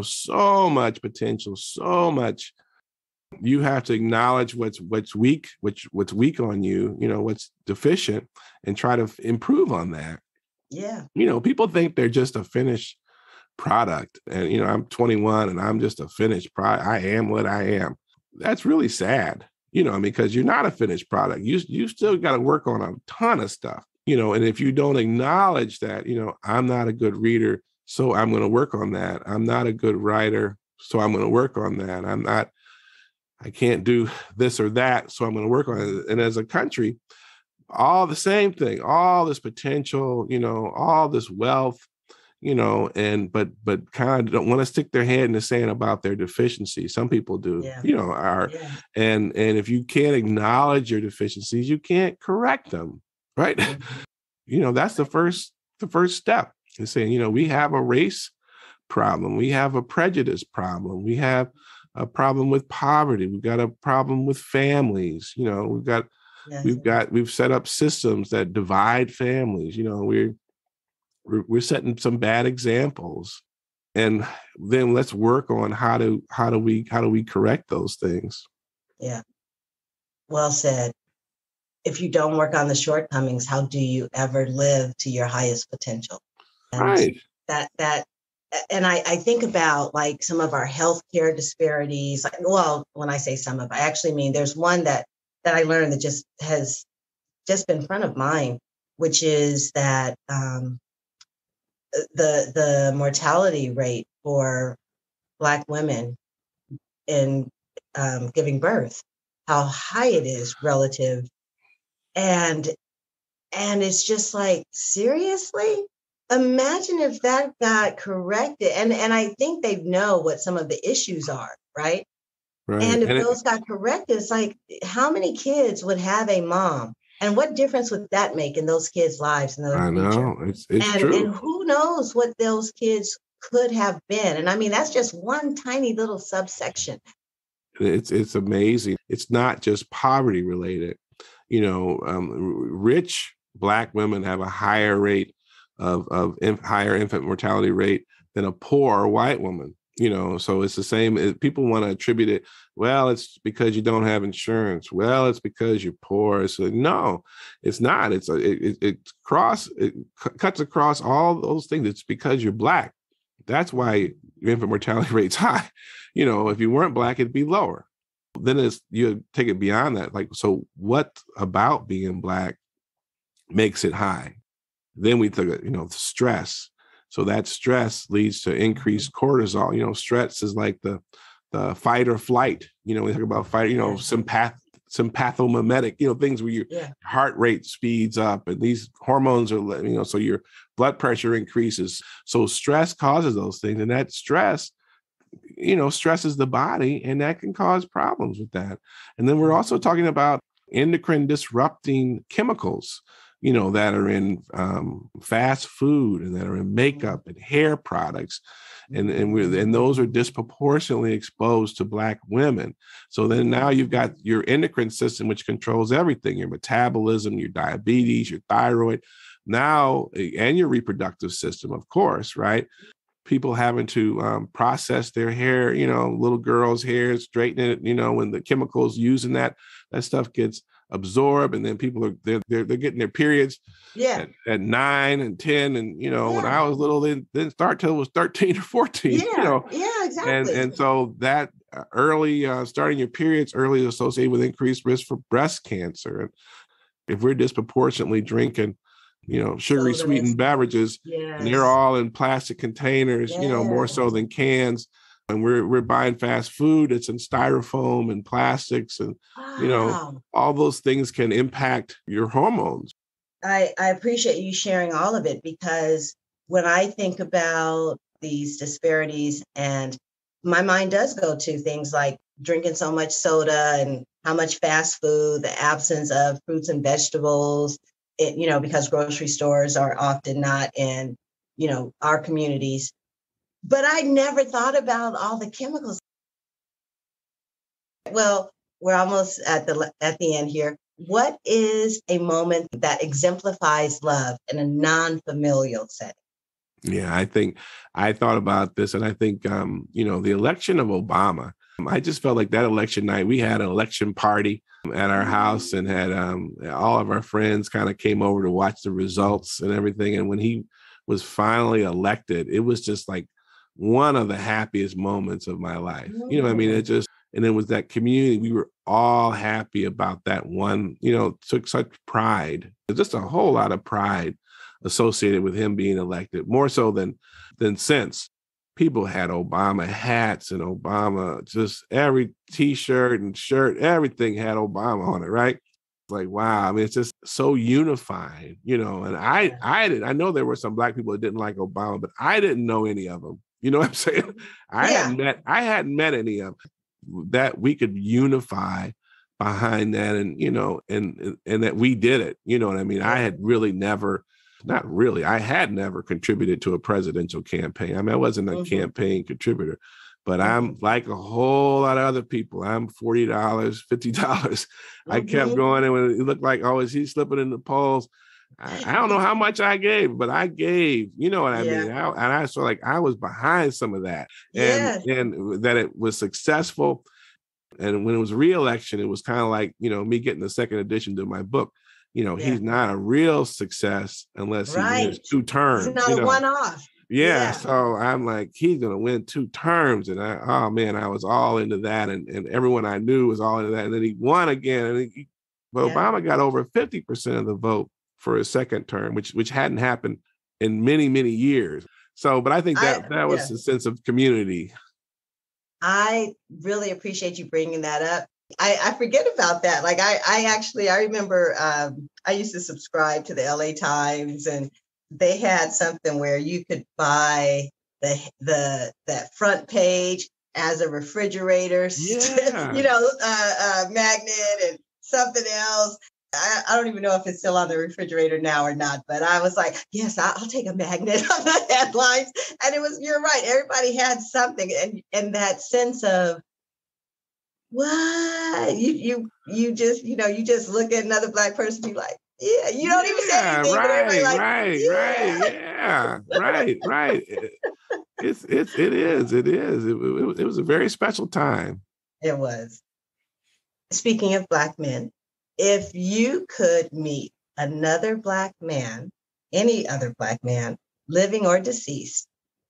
So much potential, so much. You have to acknowledge what's weak, what's weak on you, what's deficient, and try to improve on that. Yeah. People think they're just a finished product. And, I'm 21 and I'm just a finished product. I am what I am. That's really sad, because you're not a finished product. You still got to work on a ton of stuff, and if you don't acknowledge that, I'm not a good reader, so I'm going to work on that. I'm not a good writer, so I'm going to work on that. I can't do this or that, so I'm going to work on it. And as a country, all the same thing, all this potential, all this wealth, but kind of don't want to stick their head in the sand about their deficiencies. Some people do, and if you can't acknowledge your deficiencies, you can't correct them, right? That's the first step in saying, we have a race problem, we have a prejudice problem, we have a problem with poverty, we've got a problem with families, we've set up systems that divide families. We're setting some bad examples, and then let's work on how do we correct those things. Yeah, well said. if you don't work on the shortcomings, how do you ever live to your highest potential? And right. And I think about like some of our healthcare disparities. Like, well, when I say some of, I actually mean there's one that I learned that just has just been front of mind, which is that the mortality rate for Black women in giving birth, how high it is relative, and it's just like, seriously, imagine if that got corrected, and I think they know what some of the issues are, right? Right. And if those got corrected, it's like, how many kids would have a mom? And what difference would that make in those kids' lives in the future? I know, it's true. And who knows what those kids could have been? And I mean, that's just one tiny little subsection. It's amazing. It's not just poverty related. Rich Black women have a higher rate of higher infant mortality rate than a poor white woman. So it's the same. People want to attribute it. Well, it's because you don't have insurance. Well, it's because you're poor. So no, it's not. It cuts across all those things. It's because you're Black. That's why your infant mortality rate's high. If you weren't Black, it'd be lower. Then you take it beyond that. Like, so what about being Black makes it high? Then we took it, stress. So that stress leads to increased cortisol. Stress is like the fight or flight. We talk about fight, sympathomimetic, things where your heart rate speeds up and these hormones are, so your blood pressure increases. So stress causes those things. And that stress, stresses the body, and that can cause problems with that. And then we're also talking about endocrine disrupting chemicals, that are in fast food and that are in makeup and hair products. And those are disproportionately exposed to Black women. So then now you've got your endocrine system, which controls everything, your metabolism, your diabetes, your thyroid, now, and your reproductive system, of course, right? People having to process their hair, little girls' hair, straighten it, when the chemicals used in that stuff gets absorb, and then people are they're getting their periods at 9 and 10, and when I was little, they didn't start till it was 13 or 14. Exactly. And so that early starting your periods early is associated with increased risk for breast cancer. And if we're disproportionately drinking sugary sweetened beverages, and they're all in plastic containers, more so than cans. And we're buying fast food. It's in styrofoam and plastics, and all those things can impact your hormones. I appreciate you sharing all of it, because when I think about these disparities, and my mind does go to things like drinking so much soda and how much fast food, the absence of fruits and vegetables, because grocery stores are often not in, our communities. But I never thought about all the chemicals. Well, we're almost at the end here. What is a moment that exemplifies love in a non-familial setting? Yeah, I think I thought about this, and I think, the election of Obama, I just felt like that election night, we had an election party at our house, and had all of our friends kind of came over to watch the results and everything. And when he was finally elected, it was just like one of the happiest moments of my life. And it was that community. We were all happy about that one, took such pride, just a whole lot of pride associated with him being elected, more so than since. People had Obama hats and Obama, just every T-shirt and shirt, everything had Obama on it, right? Like, wow. I mean, it's just so unifying, and I know there were some Black people that didn't like Obama, but I didn't know any of them. You know what I'm saying? I hadn't met any of them that we could unify behind that, and, and that we did it. You know what I mean? I had really never, not really, I had never contributed to a presidential campaign. I mean, I wasn't a campaign contributor, but I'm like a whole lot of other people. I'm $40, $50. I kept going, and when it looked like, oh, is he slipping in the polls? I don't know how much I gave, but I gave, you know what I mean? And I felt like I was behind some of that, and that it was successful. And when it was re-election, it was kind of like, me getting the second edition to my book. He's not a real success unless he wins 2 terms. It's not a one-off. Yeah. So I'm like, he's going to win 2 terms. And I was all into that. And everyone I knew was all into that. And then he won again. And Obama got over 50% of the vote for his second term, which hadn't happened in many, many years. So, but I think that was a sense of community. I really appreciate you bringing that up. I forget about that. Like I remember I used to subscribe to the LA Times, and they had something where you could buy that front page as a refrigerator, magnet and something else. I don't even know if it's still on the refrigerator now or not, but I was like, yes, I'll take a magnet on the headlines. And you're right. Everybody had something. And that sense of, what? You just look at another Black person, be like, yeah, you don't even say anything. But everybody like, right. It is. It was a very special time. It was. Speaking of Black men, if you could meet another Black man, any other Black man, living or deceased,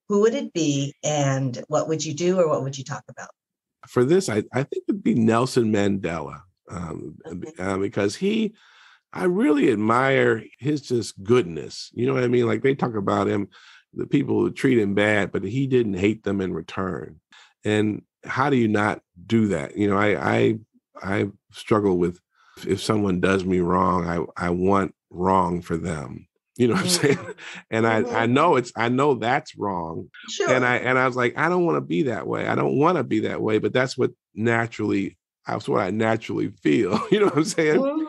who would it be, and what would you do, or what would you talk about? For this, I think it'd be Nelson Mandela, because I really admire his just goodness. You know what I mean? Like, they talk about him, the people who treat him bad, but he didn't hate them in return. And how do you not do that? I struggle with, if someone does me wrong, I want wrong for them. You know what I'm saying? And I know that's wrong. Sure. And I was like, I don't want to be that way. I don't want to be that way, but that's what I naturally feel. You know what I'm saying?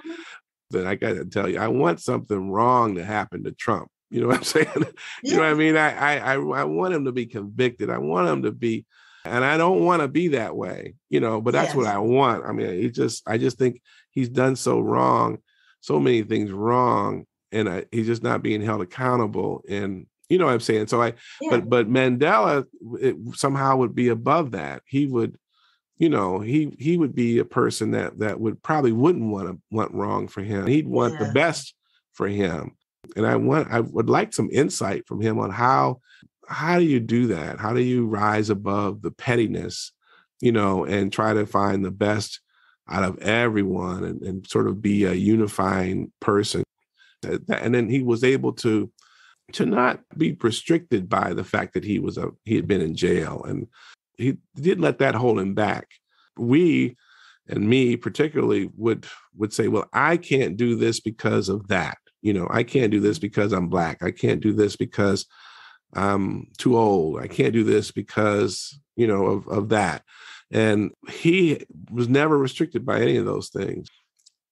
Then I got to tell you, I want something wrong to happen to Trump. You know what I'm saying? You know what I mean? I want him to be convicted. I want him to be, and I don't want to be that way, but that's what I want. I mean, I just think he's done so many things wrong, and he's just not being held accountable. And you know what I'm saying? So but Mandela somehow would be above that. He would, he would be a person that would probably wouldn't want wrong for him. He'd want the best for him. And I would like some insight from him on how do you do that? How do you rise above the pettiness, and try to find the best out of everyone and sort of be a unifying person. And then he was able to not be restricted by the fact that he had been in jail, and he didn't let that hold him back. We, and me particularly, would say, well, I can't do this because of that. I can't do this because I'm Black. I can't do this because I'm too old. I can't do this because, of that. And he was never restricted by any of those things.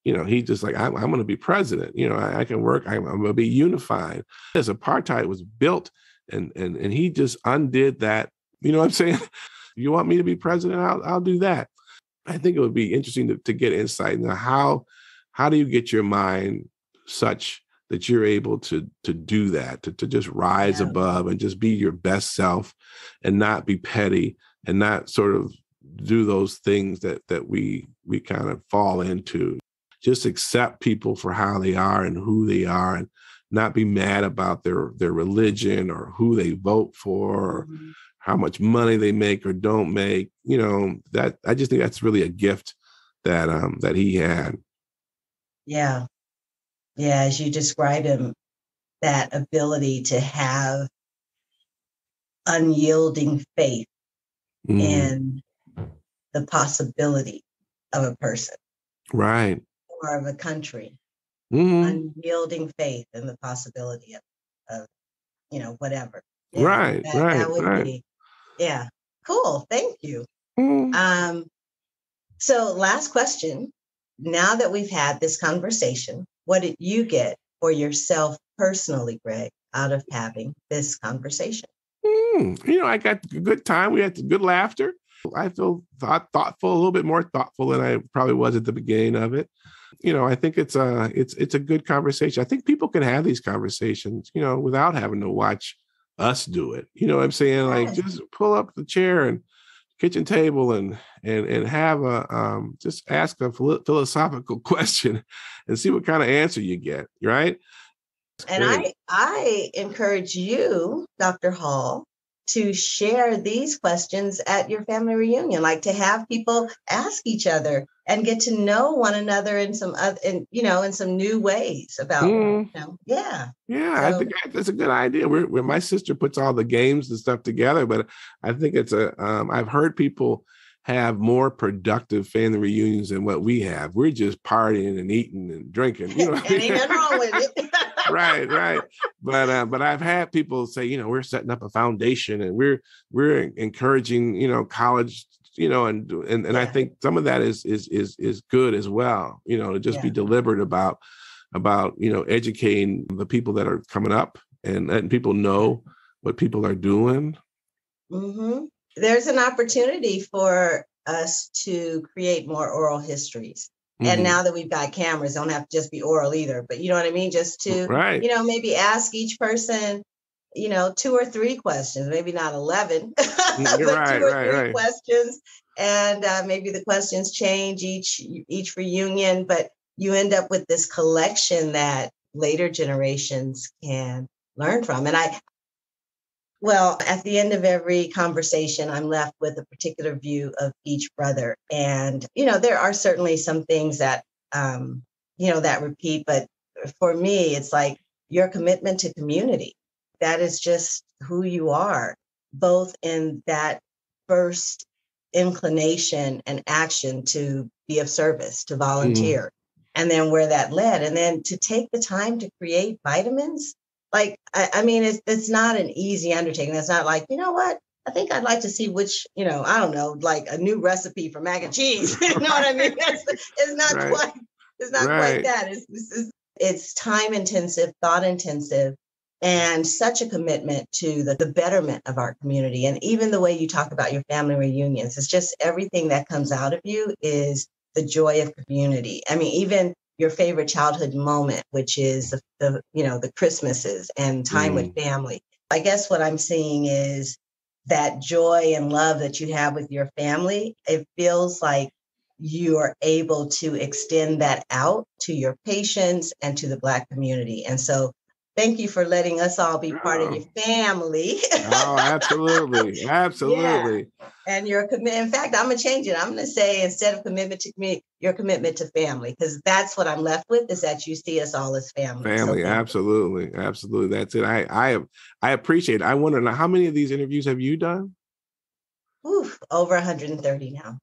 He just like, I'm going to be president. I can work. I'm going to be unified. As apartheid was built, and he just undid that. You know what I'm saying? You want me to be president? I'll do that. I think it would be interesting to get insight into how do you get your mind such that you're able to do that, to just rise above and just be your best self and not be petty and not sort of do those things that we kind of fall into. Just accept people for how they are and who they are, and not be mad about their religion or who they vote for or how much money they make or don't make. That I just think that's really a gift that he had. Yeah. Yeah, as you describe him, that ability to have unyielding faith in the possibility of a person. Right. Or of a country. Unyielding faith in the possibility of whatever. Yeah, right. That would be, yeah. Cool. Thank you. So last question. Now that we've had this conversation, what did you get for yourself personally, Greg, out of having this conversation? I got a good time. We had good laughter. I feel thoughtful, a little bit more thoughtful than I probably was at the beginning of it. I think it's a good conversation. I think people can have these conversations, without having to watch us do it. You know what I'm saying? Like, just pull up the chair and kitchen table and have a just ask a philosophical question and see what kind of answer you get, right? And I encourage you, Dr. Hall, to share these questions at your family reunion, like to have people ask each other and get to know one another in some other, in some new ways about, yeah. Yeah, so, I think that's a good idea. Where my sister puts all the games and stuff together, but I think it's I've heard people have more productive family reunions than what we have. We're just partying and eating and drinking, and ain't nothing wrong with it. Right. But I've had people say, we're setting up a foundation and we're encouraging, college, and I think some of that is good as well, to just be deliberate about educating the people that are coming up and letting people know what people are doing. Mm-hmm. There's an opportunity for us to create more oral histories. And now that we've got cameras, don't have to just be oral either, but you know what I mean? Just to, maybe ask each person, 2 or 3 questions, maybe not 11, but 2 or 3 questions. And maybe the questions change each reunion, but you end up with this collection that later generations can learn from. And at the end of every conversation, I'm left with a particular view of each brother. And, there are certainly some things that, that repeat. But for me, it's like your commitment to community. That is just who you are, both in that first inclination and action to be of service, to volunteer, and then where that led. And then to take the time to create vitamins. Like, I mean, it's not an easy undertaking. It's not like, what? I think I'd like to see which, I don't know, like a new recipe for mac and cheese. You know what I mean? It's not quite that. It's time intensive, thought intensive, and such a commitment to the betterment of our community. And even the way you talk about your family reunions, it's just everything that comes out of you is the joy of community. I mean, even your favorite childhood moment, which is the Christmases and time with family. I guess what I'm seeing is that joy and love that you have with your family. It feels like you are able to extend that out to your patients and to the Black community. And so thank you for letting us all be part of your family. Oh, absolutely. Absolutely. Yeah. And your commitment. In fact, I'm going to change it. I'm going to say, instead of commitment to community, your commitment to family, because that's what I'm left with, is that you see us all as family. Family. So absolutely. Absolutely. That's it. I appreciate it. I wonder now, how many of these interviews have you done? Over 130 now.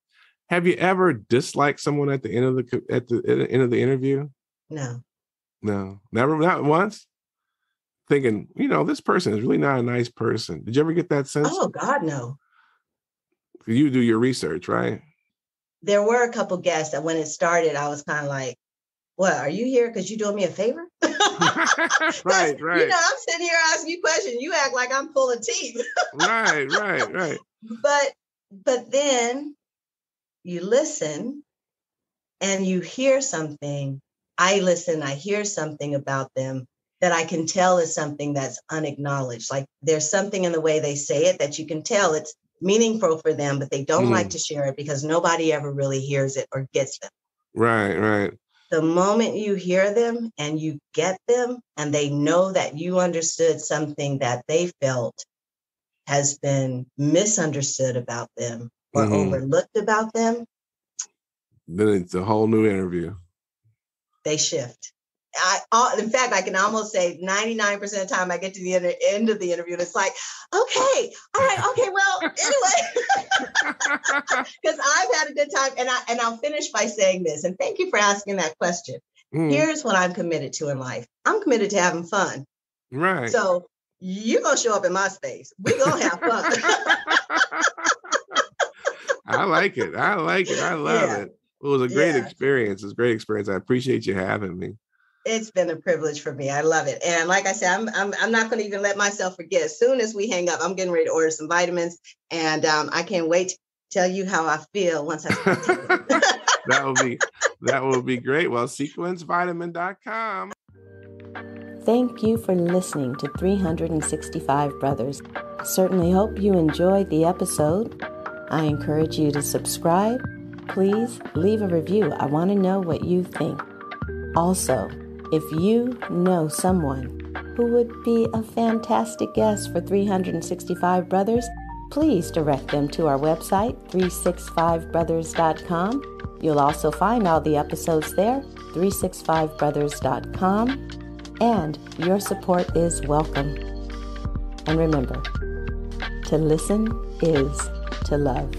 Have you ever disliked someone at the end of the interview? No. Never, not once. Thinking, this person is really not a nice person. Did you ever get that sense? Oh, God, no. You do your research, right? There were a couple guests that when it started, I was kind of like, what, are you here because you're doing me a favor? Right. I'm sitting here asking you questions. You act like I'm pulling teeth. Right. But then you listen and you hear something. I listen, I hear something about them that I can tell is something that's unacknowledged. Like there's something in the way they say it that you can tell it's meaningful for them, but they don't like to share it because nobody ever really hears it or gets them. Right. The moment you hear them and you get them and they know that you understood something that they felt has been misunderstood about them or overlooked about them, then it's a whole new interview. They shift. In fact, I can almost say 99% of the time I get to the end of the interview and it's like, okay, all right, okay, well, anyway, because I've had a good time, and I'll finish by saying this, and thank you for asking that question. Here's what I'm committed to in life. I'm committed to having fun. Right. So you're going to show up in my space. We're going to have fun. I like it. I love it. It was a great experience. It's a great experience. I appreciate you having me. It's been a privilege for me. I love it. And like I said, I'm not going to even let myself forget. As soon as we hang up, I'm getting ready to order some vitamins. And I can't wait to tell you how I feel once I start taking them. That will be great. Well, sequencevitamin.com. Thank you for listening to 365 Brothers. Certainly hope you enjoyed the episode. I encourage you to subscribe. Please leave a review. I want to know what you think. Also, if you know someone who would be a fantastic guest for 365 Brothers, please direct them to our website, 365brothers.com. You'll also find all the episodes there, 365brothers.com. And your support is welcome. And remember, to listen is to love.